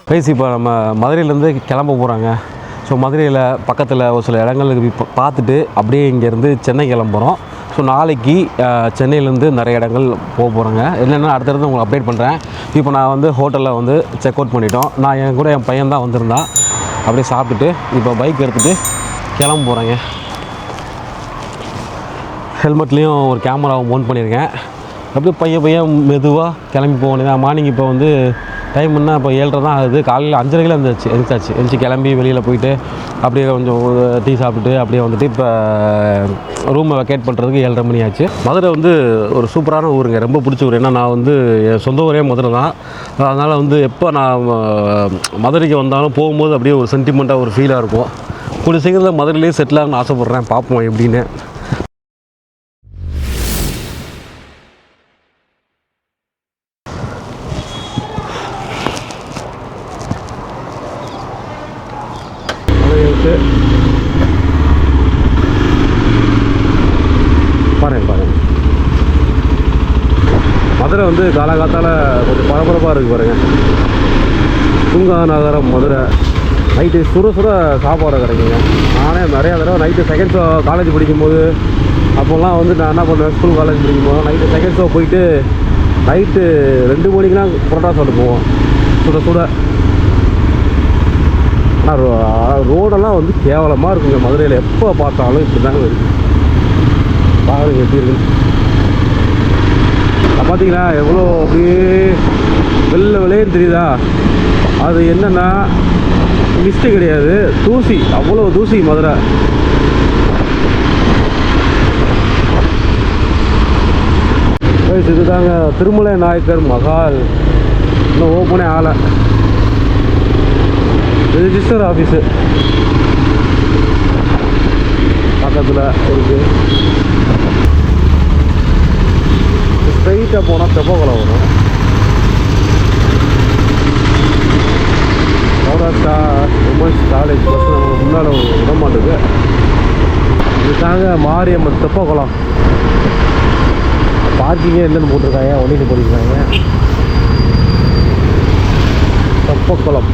Guys இப்போ நம்ம மதுரையிலேருந்து கிளம்ப போகிறாங்க. ஸோ மதுரையில் பக்கத்தில் ஒரு சில இடங்களுக்கு பார்த்துட்டு அப்படியே இங்கேருந்து சென்னை கிளம்புறோம். ஸோ நாளைக்கு சென்னையிலேருந்து நிறைய இடங்கள் போக போகிறோங்க. என்னென்னா அடுத்தடுத்து உங்களுக்கு அப்டேட் பண்ணுறேன். இப்போ நான் வந்து ஹோட்டலில் வந்து செக் அவுட் பண்ணிட்டோம். நான் என் பையன் தான் வந்திருந்தான். அப்படியே சாப்பிட்டுட்டு இப்போ பைக் எடுத்துகிட்டு கிளம்ப போகிறேங்க. ஹெல்மெட்லேயும் ஒரு கேமராவை மவுண்ட் பண்ணியிருக்கேன். அப்படியே பையன் மெதுவாக கிளம்பி போக வேண்டியதான். மார்னிங் இப்போ வந்து டைம்னா இப்போ 7:30 தான் ஆகுது. காலையில் 5:30 எழுந்திரிச்சாச்சு கிளம்பி வெளியில் போயிட்டு அப்படியே கொஞ்சம் டீ சாப்பிட்டுட்டு அப்படியே வந்துட்டு இப்போ ரூமை வெக்கேட் பண்ணுறதுக்கு 7:30 மணி ஆச்சு. மதுரை வந்து ஒரு சூப்பரான ஊருங்க, ரொம்ப பிடிச்ச ஊர். ஏன்னா நான் வந்து என் சொந்த ஊரே மதுரை தான். அதனால் வந்து எப்போ நான் மதுரைக்கு வந்தாலும் போகும்போது அப்படியே ஒரு சென்டிமெண்ட்டாக ஒரு ஃபீலாக இருக்கும். கூடிய சீக்கிரத்தில் மதுரையிலேயே செட்டில் ஆகணும்னு ஆசைப்பட்றேன். பார்ப்போம் எப்படின்னு. பாருங்க மதுரை வந்து காலகாத்தால் கொஞ்சம் பரபரப்பாக இருக்குது பாருங்கள். தூங்கா நகரம் மதுரை. நைட்டு சுட சாப்பாடு கிடைக்குங்க. நானே நிறையா தடவை நைட்டு செகண்ட் ஷோ காலேஜ் படிக்கும்போது அப்போல்லாம் வந்து நான் என்ன பண்ணுவேன், ஸ்கூல் காலேஜ் படிக்கும்போது நைட்டு செகண்ட் ஷோ போயிட்டு நைட்டு 2 மணிக்கெலாம் புரோட்டா சாப்பிட்டு போவோம் சுட. ஆனால் ரோடெல்லாம் வந்து கேவலமாக இருக்குங்க மதுரையில். எப்போ பார்த்தாலும் இப்படி தாங்க இருக்குது. பாருங்க எப்படி இருக்குன்னு. பார்த்தீங்களா எவ்வளோ அப்படியே வெள்ளைன்னு தெரியுதா? அது என்னென்னா மிஸ்ட்டு கிடையாது, தூசி. அவ்வளோ தூசி மதுரை. இதுதாங்க திருமலை நாயக்கர் மஹால். இன்னும் ஓப்பனே ஆகலை. ரெஜிஸ்டர் ஆஃபீஸு பக்கத்தில் இருக்குது. ஸ்ட்ரைட்டாக போனால் தெப்பக்குளம் வரும். சௌராஷ்டிரா உமன்ஸ் காலேஜ் பஸ் நம்ம முன்னால் விட மாட்டேங்குது. இதுதாங்க மாரியம்மன் தெப்பக்குளம். பார்க்கிங்கே இல்லைன்னு போட்டிருக்காங்க, ஒன்றிட்டு போட்டிருக்காங்க. தெப்பக்குளம்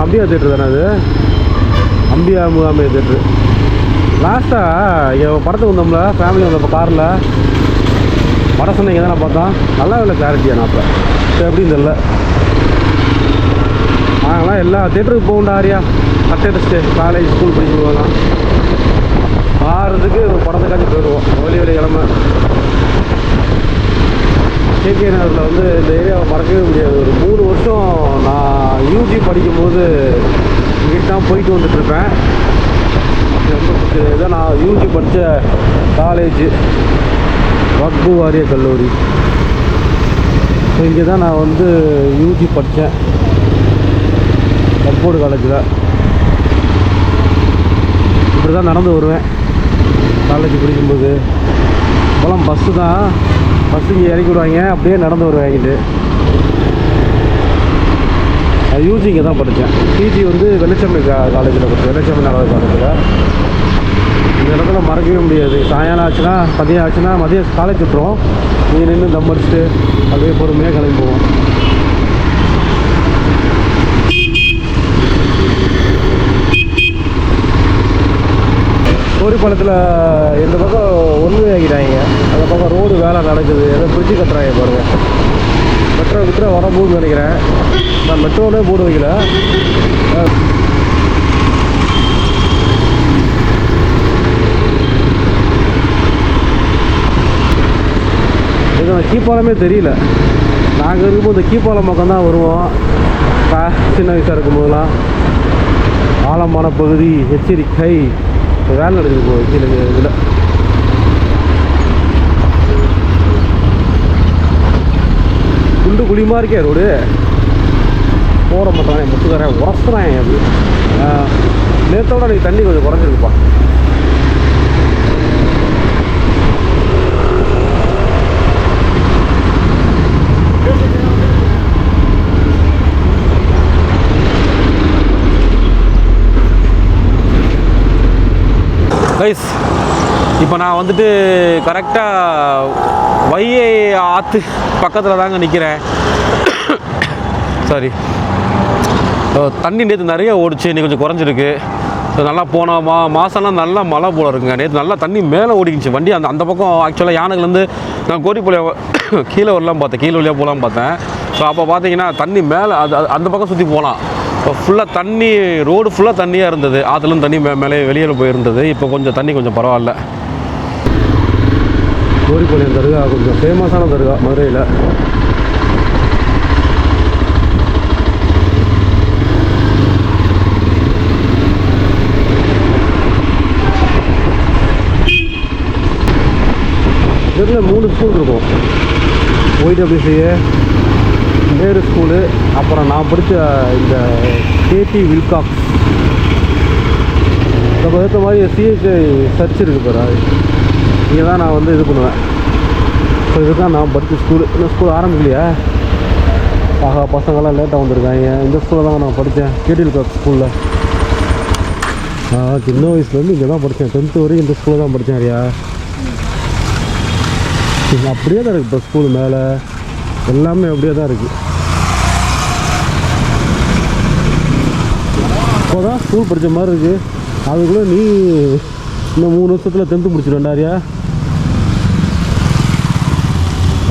அம்பியா தேட்ரு தானே அது? அம்பியா முகாமே தேட்ரு. லாஸ்ட்டாக இங்கே படத்துக்கு வந்தோம்ல, ஃபேமிலி வந்தப்போ காரில் வட சொன்னீங்க தான். நான் பார்த்தோம் நல்லா இல்லை கிளாரிட்டியாக நாப்பில் எப்படின்னு தெரியல. நாங்களாம் எல்லா தேட்டருக்கு போகண்டா ஆரியா அட்டஸ்ட்டு காலேஜ் ஸ்கூல் படிக்கும் போதெல்லாம் ஆறுறதுக்கு படத்துக்காச்சும் போயிடுவோம். வெளி கிழமை கேகே நகரில் வந்து இந்த ஏரியாவை மறக்கவே முடியாது. ஒரு 3 வருஷம் நான் யூஜி படிக்கும்போது இங்கிட்ட தான் போயிட்டு வந்துட்டுருப்பேன். இதான் நான் யூஜி படித்த காலேஜு வக்பு வாரிய கல்லூரி. ஸோ இங்கே தான் நான் வந்து யூஜி படித்தேன், கப்போர்டு காலேஜில். இப்படி தான் நடந்து வருவேன் காலேஜ் படிக்கும்போது. இப்போலாம் பஸ்ஸு தான், பஸ்ஸு இங்கே இறக்கி விடுவாங்க, அப்படியே நடந்து வருவாங்கிட்டு. யூஜி இங்கே தான் படித்தேன். பிஜி வந்து வெள்ளச்சம்மை காலேஜில் படித்தேன், வெள்ளச்சம்மை நாடக காலேஜில். இந்த இடத்துல மறக்கவே முடியாது. சாயங்காலம் ஆச்சுன்னா மதியம் ஆச்சுன்னா மதியம் காலேஜ் விட்டுருவோம். இங்கே நின்று தம் அடிச்சுட்டு அப்படியே பொறுமையாக கிளம்பி போவோம். கோரிப்பாளத்தில் இந்த பக்கம் ஒன்று ஆகிட்டாங்க. அந்த பக்கம் ரோடு வேலை நடக்குது, ஏதோ பிரிட்ஜு கட்டுறாங்க பாருங்கள். மெட்ரோ வரப்போகுதுன்னு நினைக்கிறேன். நான் மெட்ரோவிலே போர்டு வைக்கல. இது கீப்பாலமே தெரியல. நாங்கள் இருக்கும்போது இந்த கீப்பாலம் பக்கம் தான் வருவோம். சின்ன வயசாக இருக்கும்போதெல்லாம் ஆழமான பகுதி எச்சரிக்கை வேலை நடக்குது போகுது கீழே இதில். குண்டு குழிமா இருக்கே ரோடு. போட மாட்டானே முத்துக்காரன் உரசுறான். அப்படி நேற்றோட நீ தண்ணி கொஞ்சம் குறைஞ்சிருக்குப்பா. கைஸ் இப்போ நான் வந்துட்டு கரெக்டாக வைகை ஆற்று பக்கத்தில் தாங்க நிற்கிறேன். சாரி, தண்ணி நேற்று நிறைய ஓடிச்சு, இன்னைக்கு கொஞ்சம் குறைஞ்சிருக்கு. நல்லா போன மாதம்லாம் நல்லா மழை போல இருக்குங்க. நேற்று நல்லா தண்ணி மேலே ஓடிக்கிச்சு வண்டி. அந்த பக்கம் ஆக்சுவலாக யானைகள்லேருந்து நான் கோரிப்பாளையம் கீழே வரலாம் பார்த்தேன், கீழே வழியாக போகலாம் பார்த்தேன். ஸோ அப்போ பார்த்தீங்கன்னா தண்ணி மேலே அந்த பக்கம் சுற்றி போகலாம். இப்போ ஃபுல்லாக தண்ணி, ரோடு ஃபுல்லாக தண்ணியாக இருந்தது. ஆற்றுலேருந்து தண்ணி மேலே வெளியில் போயிருந்தது. இப்போ கொஞ்சம் தண்ணி கொஞ்சம் பரவாயில்ல. கோரிப்பாளையம் தர்கா கொஞ்சம் ஃபேமஸான தர்கா மதுரையில். இதில் 3 ஸ்கூல் இருக்கும். OWCA, நேரு ஸ்கூலு, அப்புறம் நான் படித்த இந்த கேடி வில்காக்ஸ். நம்ம ஏற்ற மாதிரி CHI சர்ச் இருக்குது பாரு, இங்கே தான் நான் வந்து இது பண்ணுவேன். ஸோ இதுதான் நான் படித்த ஸ்கூலு. இந்த ஸ்கூல் ஆரம்பிக்கலையா? ஆகா, பசங்கள்லாம் லேட்டாக வந்திருக்காங்க. இந்த ஸ்கூலில் தான் நான் படித்தேன், கேடி வில்காக்ஸ் ஸ்கூலில். சின்ன வயசுலேருந்து இங்கே தான் படித்தேன். 10th வரைக்கும் இந்த ஸ்கூலில் தான் படித்தேன். ஐயா அப்படியே தான் இருக்குது. இப்போ ஸ்கூல் மேலே எல்லாமே அப்படியே தான் இருக்குது. இப்போ தான் ஸ்கூல் படித்த மாதிரி இருக்குது. அதுக்குள்ளே நீ இன்னும் 3 வருஷத்தில் 10th முடிச்சிடுவேண்டாரியா?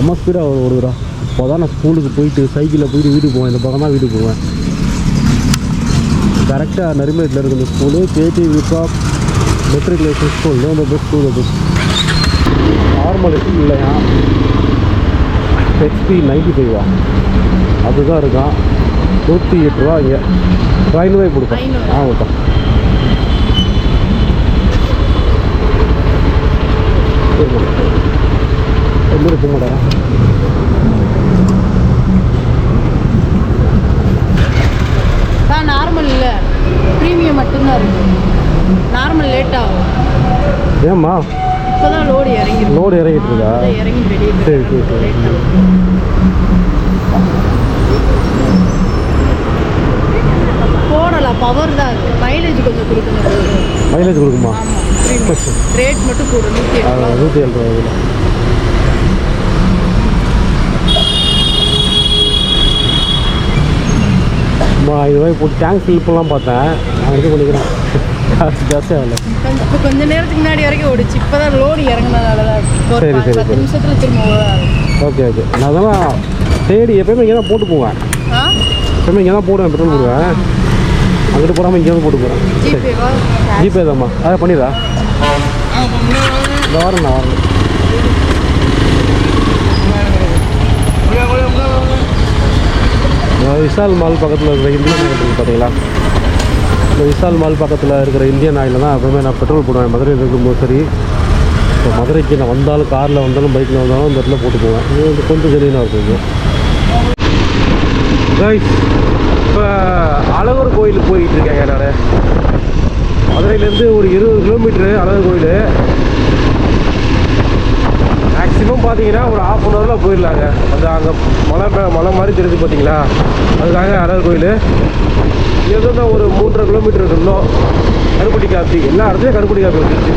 அம்மா ஸ்பீடாக ஓடுதுடா. இப்போ தான் நான் ஸ்கூலுக்கு போயிட்டு சைக்கிளில் போயிட்டு வீட்டுக்கு போவேன். இந்த பக்கம் தான் வீட்டுக்கு போவேன். கரெக்டாக நரிமேட்டில் இருக்குது இந்த ஸ்கூலு. கேடி வில்காக்ஸ் மெட்ரிகுலேஷன் ஸ்கூல். அந்த பெஸ்ட் ஸ்கூல் அது. நார்மல் இல்லையா, HP 95 அதுதான் இருக்கான். 108 ரூபா. இங்கே 500 ரூபாய் கொடுப்பேன். ஓகே. எப்படி இருக்க மாட்டேன். நார்மல் இல்லை, ப்ரீமியம் மட்டும்தான் இருக்கு. நார்மல் லேட் ஆகும். ஏம்மா? இப்போதான் லோடு இறங்கிட்டு இருக்கா? சரி சரி சரி. போடலாம், பவர் தான் இருக்குது. மைலேஜ் கொஞ்சம் கொடுக்கணும். மைலேஜ் கொடுக்குமா? ரேட் மட்டும் கூட 107 ரூபா. இது மாதிரி போட்டு டேங்க் ஃபில்ப்பெல்லாம் பார்த்தேன். நான் இது பண்ணிக்கிறேன். ஜாஸ்தியாக இல்லை. இப்போ கொஞ்சம் நேரத்துக்கு முன்னாடி வரைக்கும் ஓடிச்சு. இப்போ தான் லோடு இறங்கினதால தான். சரி சரி 10 நிமிஷத்தில் திரும்ப. Okay okay. நான் அதெல்லாம் தேடி எப்போயுமே இங்கே தான் போட்டு போவேன். எப்போயுமே இங்கே தான் போடுவேன், பெட்ரோல் போடுவேன். அங்கிட்டு போகாமல் இங்கே தான் போட்டு போகிறேன். ஜிபே தான்மா. அதை பண்ணிடுறா. இந்த வாரம் நான் வரேன். விஷால் மால் பக்கத்தில் இருக்கிற இந்தியன் ஆயில் இருக்குது பார்த்தீங்களா? இந்த விஷால் மால் பக்கத்தில் இருக்கிற இந்தியன் ஆயிலில் தான் எப்பவுமே நான் பெட்ரோல் போடுவேன். மதுரையில் இருக்கும்போது சரி, இப்போ மதுரைக்கு நான் வந்தாலும், காரில் வந்தாலும், பைக்கில் வந்தாலும் இந்த இடத்துல போட்டு போவேன். இது வந்து கொஞ்சம் ஜெலியனாக இருக்குங்க. கைஸ், இப்போ அழகர் கோயிலுக்கு போயிட்டு இருக்கேன். நான் மதுரையிலேருந்து ஒரு 20 கிலோமீட்ரு அழகர் கோயில். மேக்ஸிமம் பார்த்தீங்கன்னா ஒரு 1/2 hourல போயிடலாங்க. அது அங்கே மலை மாதிரி தெரியுது பார்த்தீங்களா? அதுக்காக அழகர் கோயில். இங்கேருந்து ஒரு 3.5 கிலோமீட்டர் இருந்தோம். கருப்பட்டி காப்பி, எல்லா இடத்துலையும் கருப்பட்டி காப்பி வந்துருச்சு.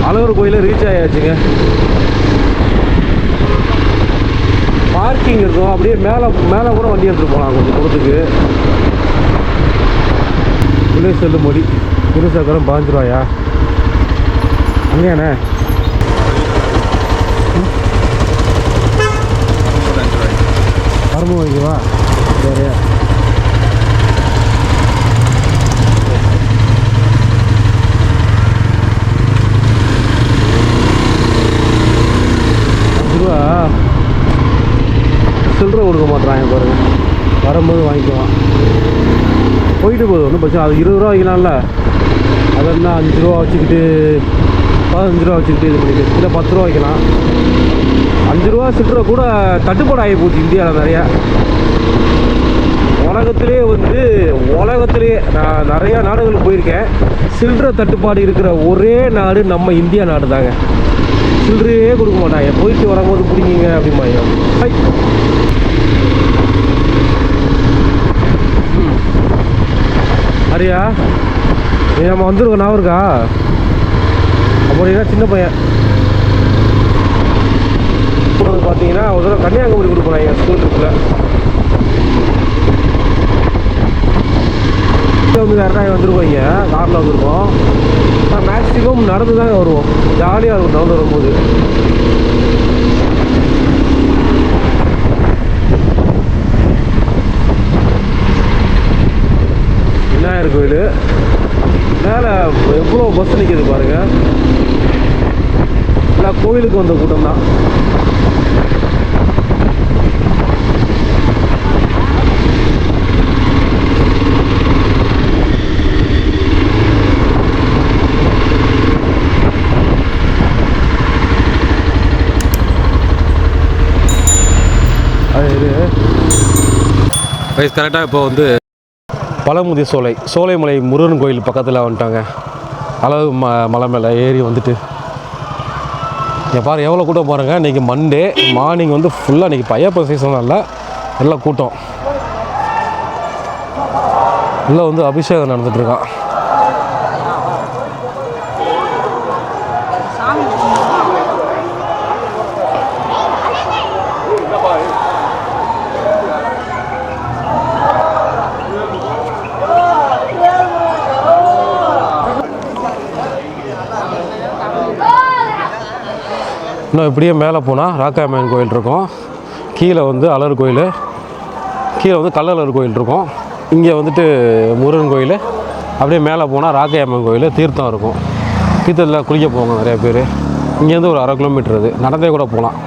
அழகர் கோயிலில் ரீச் ஆயாச்சுங்க. பார்க்கிங் இருக்கும். அப்படியே மேலே கூட வண்டி எடுத்துகிட்டு போகலாம் கொஞ்சம் தூரத்துக்கு. உள்ளே செல்லும் மொழி இருசக்கரம் 15 ரூபாயா? அங்கேயாண்ணே? வரம்பு வாங்கிக்குவா வேறையா? சில்லறை கொடுக்க மாட்டேறாங்க பாருங்க. வரும்போது வாங்கிக்குவான். போயிட்டு போகுது ஒன்றும் பிரச்சனை. அது 20 ரூபா வைக்கலாம்ல. அதெல்லாம் 5 ரூபா வச்சுக்கிட்டு 15 ரூபா வச்சுக்கிட்டு இது பண்ணிட்டு இல்லை 10 ரூபா வைக்கலாம். 5 ரூபா சில்லறை கூட தட்டுப்பாடு ஆகி போச்சு இந்தியாவில் நிறையா. உலகத்திலே நான் நிறையா நாடுகளுக்கு போயிருக்கேன். சில்லறை தட்டுப்பாடு இருக்கிற ஒரே நாடு நம்ம இந்தியா நாடு தாங்க. சில்லறையே கொடுக்க மாட்டாங்க. போயிட்டு வரும்போது பிடிங்கிங்க அப்படிம்பாங்க. அரியா நீ நம்ம வந்துருக்கோம், நான் இருக்கா அப்படின்னா சின்ன பையன் பார்த்தீங்கன்னா ஒரு தடவை கன்னியாகுமரி கொடுப்போம் எங்கள் ஸ்கூல் ட்ரிப்பில். வந்து கரெக்டாக வந்துருக்கோங்க, காரில் வந்துருக்கோம். மேக்ஸிமம் நடந்து தாங்க வருவோம், ஜாலியாக இருக்கும் நடந்து வரும்போது. விநாயகர் கோயில் மேலே எவ்வளோ பஸ் நிற்கிது பாருங்கள். இல்லை கோயிலுக்கு வந்த கூட்டம் தான். வயசு கரெக்டாக இப்போ வந்து பழமுதி சோலைமலை முருகன் கோயில் பக்கத்தில் வந்துட்டாங்க. அளவு மலை மேலே ஏறி வந்துட்டு இங்கே பாரு எவ்வளோ கூட்டம் பாருங்கள். இன்றைக்கி மண்டே மார்னிங் வந்து ஃபுல்லாக இன்றைக்கி ஐயப்பன் சீசன் இல்லை, நல்லா கூட்டம். இல்லை வந்து அபிஷேகம் நடந்துகிட்ருக்கான். இன்னும் இப்படியே மேலே போனால் ராக்காயம்மன் கோயில் இருக்கும். கீழே வந்து அலர் கோயில், கீழே வந்து கள்ளழகர் கோயில் இருக்கும். இங்கே வந்துட்டு முருகன் கோயில். அப்படியே மேலே போனால் ராக்காயம்மன் கோயில், தீர்த்தம் இருக்கும். தீர்த்தத்தில் குளிக்க போவாங்க நிறைய பேர். இங்கேருந்து ஒரு 1/2 கிலோமீட்டர் அது, நடந்தே கூட போகலாம்.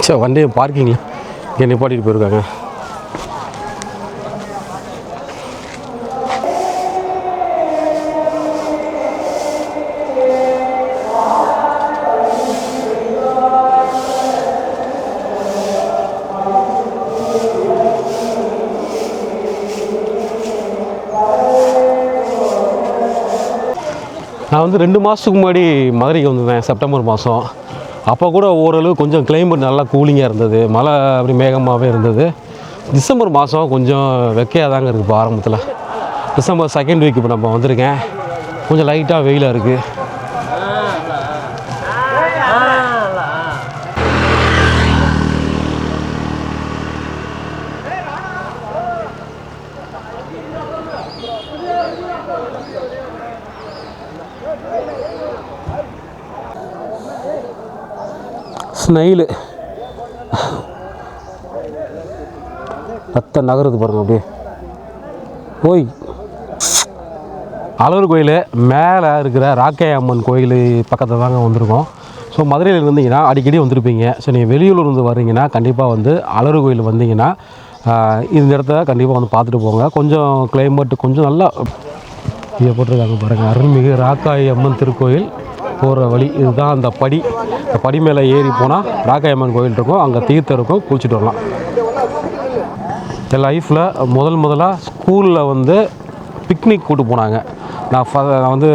சரி, வண்டியை பார்க்கிங்கில் இங்கே நிப்பாட்டிட்டு போயிருக்காங்க. நான் வந்து 2 மாதத்துக்கு முன்னாடி மதுரைக்கு வந்திருந்தேன், செப்டம்பர் மாதம். அப்போ கூட ஓரளவு கொஞ்சம் கிளைமேட் நல்லா கூலிங்காக இருந்தது, மழை அப்படி மேகமாகவே இருந்தது. டிசம்பர் மாதம் கொஞ்சம் வெக்கையாக தாங்க இருக்குது. இப்போ ஆரம்பத்தில் டிசம்பர் 2nd வீக் இப்போ நம்ம வந்திருக்கேன். கொஞ்சம் லைட்டாக வெயிலாக இருக்குது. ஸ்னைலு ரத்த நகருது பாருங்க. அப்படியே ஓய் அழகர் கோயில் மேலே இருக்கிற ராக்கையம்மன் கோயில் பக்கத்தில் தாங்க வந்திருக்கோம். ஸோ மதுரையில் இருந்தீங்கன்னா அடிக்கடி வந்திருப்பீங்க. ஸோ நீங்கள் வெளியூர் இருந்து வர்றீங்கன்னா கண்டிப்பாக வந்து அழகர் கோயில் வந்தீங்கன்னா இந்த இடத்த கண்டிப்பாக வந்து பார்த்துட்டு போங்க. கொஞ்சம் கிளைமேட்டு கொஞ்சம் நல்லா இங்கே போட்டிருக்காங்க பாருங்கள். அருள்மிகு ராக்காயம்மன் திருக்கோயில் போகிற வழி இதுதான். அந்த படி, இந்த படி மேலே ஏறி போனால் ராக்காயம்மன் கோயில் இருக்கும், அங்கே தீர்த்தம் இருக்கும், குளிச்சுட்டு வரலாம். என் லைஃப்பில் முதலாக ஸ்கூலில் வந்து பிக்னிக் கூப்பிட்டு போனாங்க. நான் வந்து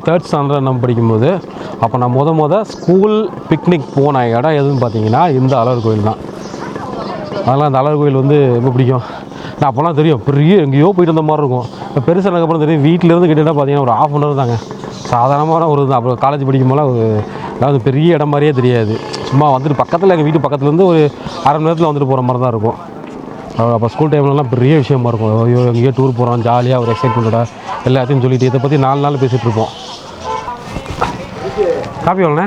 3rd ஸ்டாண்டர்ட் நம்ம படிக்கும்போது அப்போ நான் ஸ்கூல் பிக்னிக் போன இடம் எதுன்னு பார்த்தீங்கன்னா இந்த அழகர் கோயில் தான். அதெல்லாம் அந்த அழகர் கோயில் வந்து ரொம்ப பிடிக்கும். நான் அப்போல்லாம் தெரியும் பெரிய எங்கேயோ போயிட்டு வந்த மாதிரி இருக்கும். இப்போ பெருசானதுக்கப்புறம் தெரியும் வீட்டிலேருந்து கிட்டத்தட்ட பார்த்தீங்கன்னா ஒரு 1/2 hour தாங்க. சாதாரணமான ஒரு தான். அப்புறம் காலேஜ் படிக்கும் போது அதாவது பெரிய இடம் மாதிரியே தெரியாது. சும்மா வந்துட்டு பக்கத்தில் எங்கள் வீட்டு பக்கத்துலேருந்து ஒரு 1/2 மணி நேரத்தில் வந்துட்டு போகிற மாதிரி தான் இருக்கும். அப்போ ஸ்கூல் டைம்லலாம் பெரிய விஷயமா இருக்கும். ஐயோ எங்கேயோ டூர் போகிறோம், ஜாலியாக ஒரு எக்ஸைட்மெண்ட்டோட எல்லாத்தையும் சொல்லிட்டு இதை பற்றி 4 நாள் பேசிகிட்டு இருப்போம். காஃபி எவ்வளோண்ணே?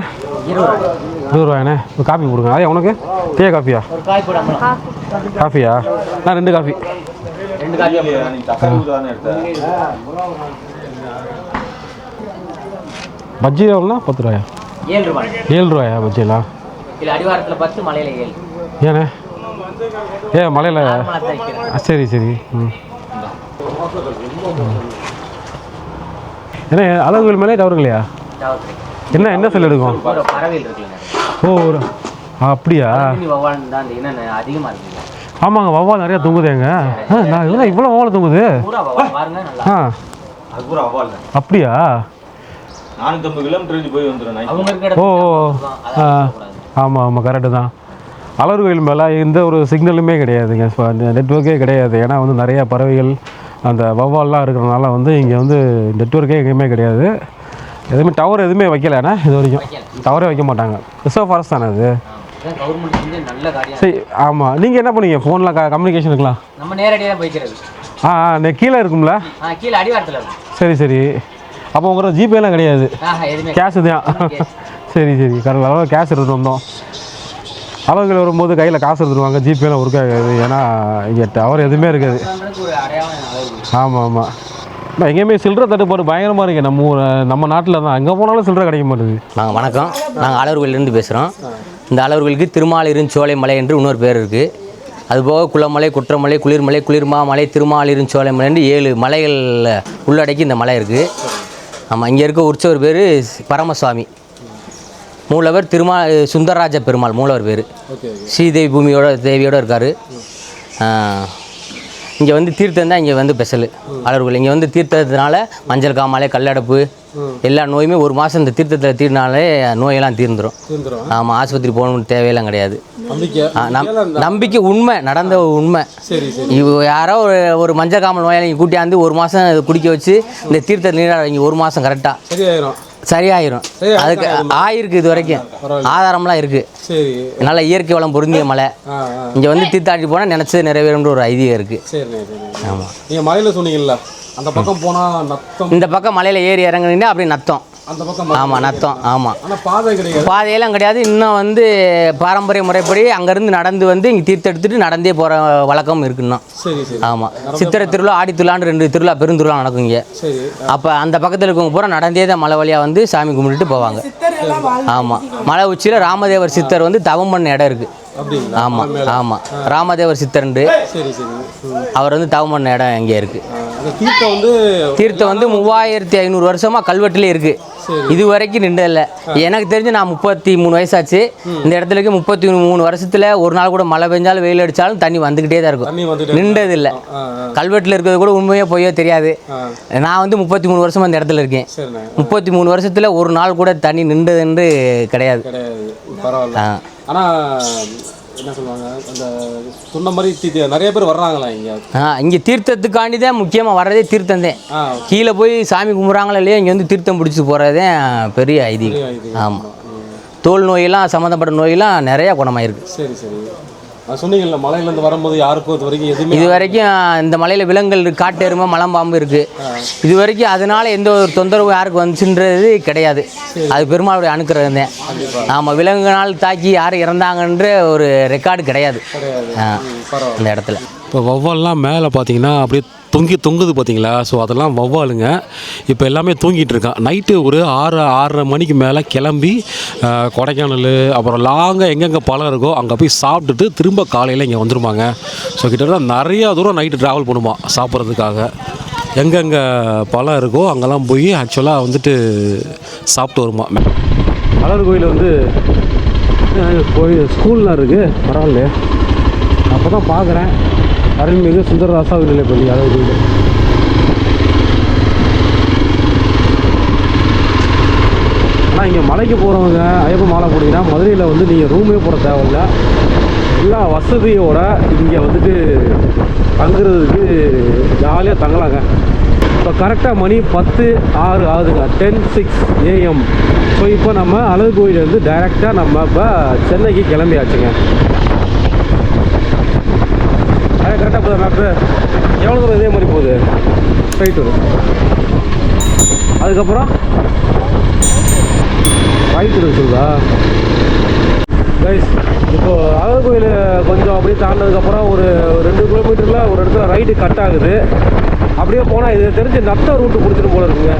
20 ரூபாய்ண்ணே. இப்போ காஃபி கொடுங்க. அதே உனக்கு டீ காஃபியா? காஃபியா? நான் 2 காஃபி. பஜ்ஜி எவ்வளோண்ணா? 10 ரூபாயா? 7 ரூபாயா பஜ்ஜிலாம்? அடிவாரத்தில் 10, மலையில் 7. ஏண்ணே? மலையில்? சரி சரி. ஏன்னா அழகு மேலே டவருங்களையா? என்ன செல் எடுக்கும்? ஓ அப்படியா? வவ்வால் தான் அந்த இனம் அதிகமாக இருக்குங்க. ஆமாங்க, வவ்வால் நிறையா தூங்குதேங்க. நான் இதெல்லாம் இவ்வளோ வவ்வால் தூங்குது. பூரா வவ்வால் பாருங்க நல்லா. அது பூரா வவ்வால். அப்படியா? 450 கிலோமீட்டர் போய் வந்துடும். அவங்க இருக்கிற ஓ ஆமாம் ஆமாம், கரெக்டு தான். அலர்கோயில் மேலே எந்த ஒரு சிக்னலுமே கிடையாதுங்க, அந்த நெட்ஒர்க்கே கிடையாது. ஏன்னா வந்து நிறையா பறவைகள் அந்த வவ்வால்லாம் இருக்கிறதுனால வந்து இங்கே வந்து நெட்ஒர்க்கே எங்கேயுமே கிடையாது. எதுவுமே டவர் எதுவுமே வைக்கலைண்ணா இது வரைக்கும். டவரே வைக்க மாட்டாங்க. ரிசர்வ் ஃபாரஸ்ட் தானே அது. கவர்மெண்ட் வந்து நல்ல காரியம். சரி, ஆமாம். நீங்கள் என்ன பண்ணீங்க ஃபோனில் கம்யூனிகேஷன் இருக்கலாம்? நம்ம நேரடியாக தான் போய்க்கிறது. கீழே இருக்கும்ல? கீழே அடிவாரத்தில் இருக்கும். சரி சரி. அப்போ உங்களோட ஜிபேலாம் கிடையாது, எதுவுமே கேஷு தான். சரி சரி, கரெக்ட். அளவு கேஷ் எடுத்துகிட்டு வந்தோம். அளவுகள் வரும்போது கையில் காசு எடுத்துருவாங்க, ஜிபேலாம் ஒர்க் ஆகாது. ஏன்னா இங்கே டவர் எதுவுமே இருக்காது. ஒரு அடையாளம். ஆமாம் ஆமாம். இப்போ எங்கேயுமே சில்லறை தட்டுப்பாடு பயங்கரமாக இருக்குது நம்ம நாட்டில் தான். எங்கே போனாலும் சில்லறை கிடைக்க மாட்டேங்குது. வணக்கம், நாங்கள் அலர்கோயிலேருந்து பேசுகிறோம். இந்த அலர்கோயிலுக்கு திருமாலிருஞ்சோலை மலை என்று இன்னொரு பேர் இருக்குது. அதுபோக குளமலை, குற்றமலை, குளிர்மலை, குளிர்மாமலை, திருமாலிருஞ்சோலை மலை என்று 7 மலைகள் உள்ளடக்கி இந்த மலை இருக்குது. ஆமாம், இங்கே இருக்க உற்சவர் பேர் பரமசுவாமி. மூலவர் சுந்தரராஜ பெருமாள் மூலவர் பேர். ஸ்ரீதேவி தேவியோடு இருக்கார். இங்கே வந்து தீர்த்தம் தான் இங்கே வந்து ஸ்பெஷலு அலர்கோயில். இங்கே வந்து தீர்த்தத்தினால மஞ்சள் காமாலை, கல்லடைப்பு எல்லா நோயுமே ஒரு மாதம் இந்த தீர்த்தத்தில் தீர்னாலே நோயெல்லாம் தீர்ந்துடும். ஆமாம், ஆஸ்பத்திரி போகணும்னு தேவையெல்லாம் கிடையாது. நம்பிக்கை உண்மை, நடந்த உண்மை. யாரோ ஒரு மஞ்சள் காமல் நோயாளி கூட்டியாந்து ஒரு மாதம் குடிக்க வச்சு இந்த தீர்த்த நீராட இங்கே ஒரு மாதம் கரெக்டாக சரியாயிரும். அதுக்கு ஆயிருக்கு, இது வரைக்கும் ஆதாரம்லாம் இருக்குது. நல்ல இயற்கை வளம் பொருந்திய மலை. இங்கே வந்து தீர்த்தாட்டி போனால் நினச்சது நிறைவேறும்ன்ற ஒரு ஐதீகம் இருக்குது. ஆமாம், நீங்கள் மலையில் சொன்னீங்கல்ல, அந்த பக்கம் போனால் நத்தம். இந்த பக்கம் மலையில் ஏறி இறங்குனீங்கன்னா அப்படியே நத்தம். அந்த பக்கம் ஆமாம், நத்தம். ஆமாம், ஆனால் பாதை கிடையாது. பாதையெல்லாம் கிடையாது. இன்னும் வந்து பாரம்பரிய முறைப்படி அங்கேருந்து நடந்து வந்து இங்கே தீர்த்த எடுத்துகிட்டு நடந்தே போகிற வழக்கம் இருக்குன்னா. சரி சரி. ஆமாம், சித்திரை திருவிழா, ஆடி திருவிழான்னு 2 திருவிழா, பெருந்திருவிழா நடக்கும் இங்கே. சரி. அப்போ அந்த பக்கத்தில் இருக்கவங்க பூரா நடந்தே தான் மலை வழியாக வந்து சாமி கும்பிட்டுட்டு போவாங்க. ஆமாம், மலை உச்சியில் ராமதேவர் சித்தர் வந்து தவம் பண்ண இடம் இருக்குது. ஆமாம் ஆமாம், ராமதேவர் சித்தர்ண்டு அவர் வந்து தவம் பண்ண இடம் எங்கே இருக்குது. தீர்த்தம் வந்து 3500 வருஷமாக கல்வெட்டிலே இருக்குது. இது வரைக்கும் நின்றதில்லை. எனக்கு தெரிஞ்சு நான் 33 வயசாச்சு. இந்த இடத்துலக்கு 33 வருஷத்தில் ஒரு நாள் கூட மழை பெஞ்சாலும் வெயில் அடித்தாலும் தண்ணி வந்துக்கிட்டே தான் இருக்கும். நின்றதில்லை. கல்வெட்டில் இருக்கிறது கூட உண்மையாக போயோ தெரியாது. நான் வந்து 33 வருஷமாக அந்த இடத்துல இருக்கேன். 33 வருஷத்தில் ஒரு நாள் கூட தண்ணி நின்றதுன்னு கிடையாது. ஆனால் என்ன சொல்லுவாங்க, அந்த சொன்ன மாதிரி நிறைய பேர் வர்றாங்களா இங்கே? இங்கே தீர்த்தத்துக்காண்டி தான் முக்கியமாக வர்றதே தீர்த்தம் தான். கீழே போய் சாமி கும்பிட்றாங்களா இல்லையா, இங்கே வந்து தீர்த்தம் பிடிச்சி போகிறதே பெரிய ஐதீகம். ஆமாம், தோல் நோயெல்லாம் சம்மந்தப்பட்ட நோயெல்லாம் நிறையா குணமாயிருக்கு. சரி சரி. சொன்னீங்கல்ல, மலையிலேருந்து வரும்போது யாருக்கும் இது வரைக்கும் இந்த மலையில் விலங்குகள் இருக்குது, காட்டு எருமை, மலம்பாம்பு இருக்குது. இது வரைக்கும் அதனால் எந்த ஒரு தொந்தரவு யாருக்கு வந்துச்சுன்றது கிடையாது. அது பெருமாளுடைய அனுக்கிரகம் தான். ஆமாம், விலங்குனால் தாக்கி யார் இறந்தாங்கன்ற ஒரு ரெக்கார்டு கிடையாது இந்த இடத்துல. இப்போ வவ்வால்லாம் மேலே பார்த்தீங்கன்னா அப்படியே தொங்குது பார்த்தீங்களா? ஸோ அதெல்லாம் வவ்வாலுங்க. இப்போ எல்லாமே தூங்கிட்டு இருக்கான். நைட்டு ஒரு 6-6:30 மணிக்கு மேலே கிளம்பி கொடைக்கானல் அப்புறம் லாங்காக எங்கெங்கே பழம் இருக்கோ அங்கே போய் சாப்பிட்டுட்டு திரும்ப காலையில் இங்கே வந்துருமாங்க. ஸோ கிட்டத்தட்ட நிறையா தூரம் நைட்டு ட்ராவல் பண்ணுமா சாப்பிட்றதுக்காக. எங்கெங்கே பழம் இருக்கோ அங்கெல்லாம் போய் ஆக்சுவலாக வந்துட்டு சாப்பிட்டு வருமா. அலர்கோயில் வந்து ஸ்கூல்லாம் இருக்குது, பரவாயில்ல. அப்போ தான் பார்க்குறேன் அருள்மிகு சுந்தரராசா உயர்நிலைப்பள்ளி அலர்கோயில். ஆனால் இங்கே மலைக்கு போகிறவங்க ஐயப்ப மாலை போட்டிங்கன்னா மதுரையில் வந்து நீங்கள் ரூமே போட தேவையில்ல, எல்லா வசதியோடு இங்கே வந்துட்டு தங்குறதுக்கு ஜாலியாக தங்கலாங்க. இப்போ கரெக்டாக மணி 10:06 ஆகுதுங்க, 10:06 AM. ஸோ இப்போ நம்ம அலர்கோயிலேருந்து டைரெக்டாக நம்ம இப்போ சென்னைக்கு கிளம்பியாச்சுங்க. கரெக்டாக போகுது மேப்பு. எவ்வளோ தூரம் இதே மாதிரி போகுது, ஸ்ட்ரைட் வரும். அதுக்கப்புறம் ரைட் இருக்குதா கைஸ். இப்போது அலர்கோயில் கொஞ்சம் அப்படியே தாண்டினதுக்கப்புறம் ஒரு 2 கிலோமீட்டரில் ஒரு இடத்துல ரைட்டு கட் ஆகுது. அப்படியே போனால் இது தெரிஞ்சு நத்த ரூட்டு பிடிச்சிட்டு போல இருக்குங்க.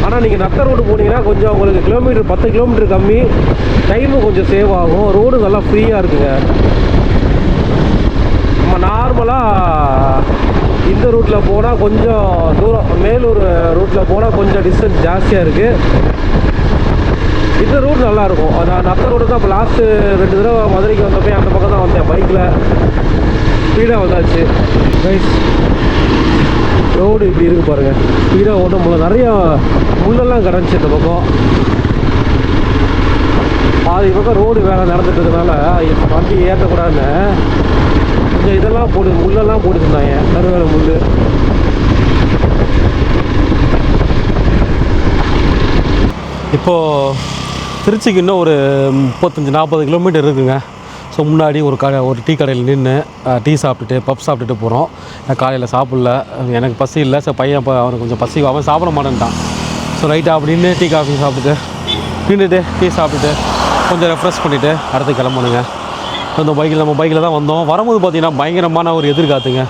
ஆனால் நீங்கள் நத்த ரூட்டு போனீங்கன்னா கொஞ்சம் உங்களுக்கு கிலோமீட்டர் 10 கிலோமீட்டர் கம்மி, டைமும் கொஞ்சம் சேவ் ஆகும், ரோடு நல்லா ஃப்ரீயாக இருக்குங்க. நம்ம நார்மலாக இந்த ரூட்டில் போனால் கொஞ்சம் தூரம், மேலூர் ரூட்டில் போனால் கொஞ்சம் டிஸ்டன்ஸ் ஜாஸ்தியாக இருக்குது. இந்த ரூட் நல்லாயிருக்கும். நான் நத்த ரோடு தான் இப்போ லாஸ்ட்டு 2 தடவை மதுரைக்கு வந்தப்போ அந்த பக்கம் தான் வந்தேன் பைக்கில். ஸ்பீடாக வந்தாச்சு கைஸ். ரோடு இப்படி இருக்கு பாருங்கள். ஸ்பீடாக ஓட்ட முடியல. நிறையா முள்ளெல்லாம் கிடந்துச்சு இந்த பக்கம். பாதி பக்கம் ரோடு வேலை நடந்துட்டதுனால வண்டி ஏற்றக்கூடாதுன்னு கொஞ்சம் இதெல்லாம் போட்டு முள்ளெல்லாம் போட்டுருந்தாங்க. கருவேல முள். இப்போது திருச்சிக்கு இன்னும் ஒரு 35-40 கிலோமீட்டர் இருக்குங்க. ஸோ முன்னாடி ஒரு டீ கடையில் நின்று டீ சாப்பிட்டுட்டு பப் சாப்பிட்டுட்டு போகிறோம். காலையில் சாப்பிடல, எனக்கு பசி இல்லை. ஸோ பையன் இப்போ அவனுக்கு கொஞ்சம் பசி, அவன் சாப்பிட மாட்டேன்ட்டான். ஸோ ரைட்டாக அப்படின்னு டீ காஃபி சாப்பிட்டுட்டு நின்றுட்டு டீ சாப்பிட்டுட்டு கொஞ்சம் ரெஃப்ரெஷ் பண்ணிவிட்டு அடுத்து கிளம்பணுங்க. அந்த நம்ம பைக்கில் தான் வந்தோம். வரும்போது பார்த்திங்கன்னா பயங்கரமான ஒரு எதிர்காத்துங்க.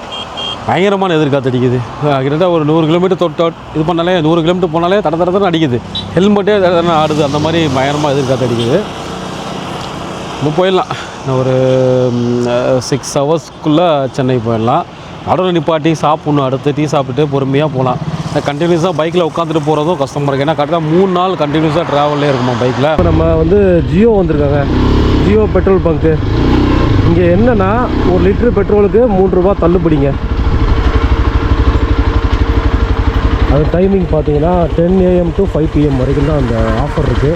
பயங்கரமான எதிர்காத்து அடிக்குது. கிட்டத்தட்ட ஒரு 100 கிலோமீட்டர் இது பண்ணாலே 100 கிலோமீட்டர் போனாலே தடத்தடன்னு அடிக்குது. ஹெல்மெட்டே ஆடுது. அந்த மாதிரி பயங்கரமாக எதிர்காத்து அடிக்குது. நம்ம போயிடலாம். ஒரு 6 ஹவர்ஸ்க்குள்ளே சென்னை போயிடலாம். நடுவில் நிப்பாட்டி சாப்பிட்ணும். அடுத்து டீ சாப்பிட்டுட்டு பொறுமையாக போகலாம். கண்டினியூஸாக பைக்கில் உட்காந்துட்டு போகிறதும் கஷ்டமாக இருக்குது. ஏன்னா கரெக்டாக 3 நாள் கண்டினியூஸாக ட்ராவல்லே இருக்குமா பைக்கில். இப்போ நம்ம ஜியோ வந்திருக்காங்க. Jio petrol bunk. இங்கே என்னென்னா 1 லிட்டரு பெட்ரோலுக்கு 3 ரூபா தள்ளுபடிங்க. அது டைமிங் பார்த்தீங்கன்னா 10 AM to 5 PM வரைக்கும் தான் அந்த ஆஃபர் இருக்குது.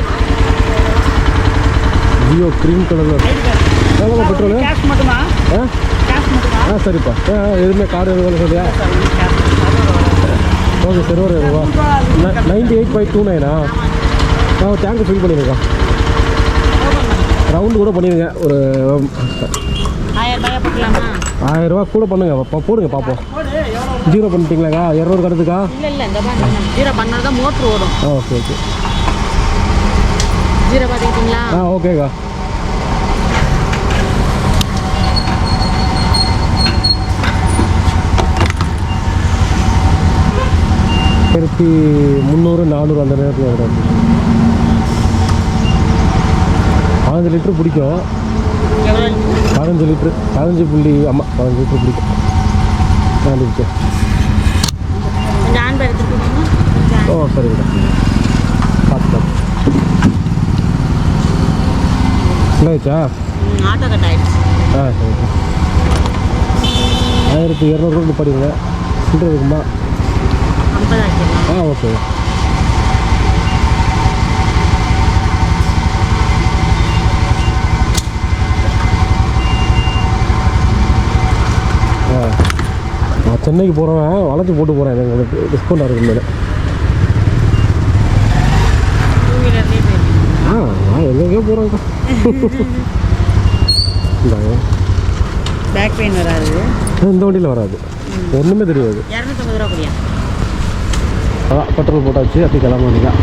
ஜியோ க்ரீன் கலரில் எவ்வளோ பெட்ரோலு? சரிப்பா. எதுவுமே கார்டு எதுவும் சொல்லியா? ஓகே சரி. ஒரு ரூபா 98.29. டேங்க்கு ஃபில் பண்ணியிருக்கேன். ரவுண்டு கூட பண்ணிடுங்க. ஒரு 1000 ரூபா கூட பண்ணுங்க. போடுங்க பார்ப்போம். 0 பண்ணிட்டீங்களாக்கா? 200 கடத்துக்கா? இல்லை இந்த மாதிரி 0 பண்ணால் தான் மோட்ரு ஓடும். Okay okay. 0 பார்த்துக்கிட்டீங்களா? ஓகேக்கா. ஆயிரத்தி 300-400 அந்த நேரத்தில் வரும். 15 லிட்டரு பிடிக்கும். 15 லிட்ரு 15 புள்ளி. ஆமாம் 15 லிட்ரு பிடிக்கும். 4 லிட்டரு. சரிங்க. பார்த்து என்னாச்சா? ஆட்டோ கட் ஆகிடுச்சு. சரிங்க. 1200 படிங்க. சில்லறை இருக்குமா? 50 ஆக்கிடலாம். ஓகே. நான் சென்னைக்கு போகிறவன் வளைச்சி போட்டு போகிறேன். எனக்கு டிஸ்கவுண்ட் இருக்குது மேலே. நான் எங்கெங்கேயோ போகிறேன்க்கா. இந்தாங்க. பேக் பெயின் வராது. இந்த வண்டியில் வராது. ஒன்றுமே தெரியாது. 250 ரூபா கூடியா? அதான் பெட்ரோல் போட்டாச்சு. அப்படி கிளம்ப வேண்டியதான்.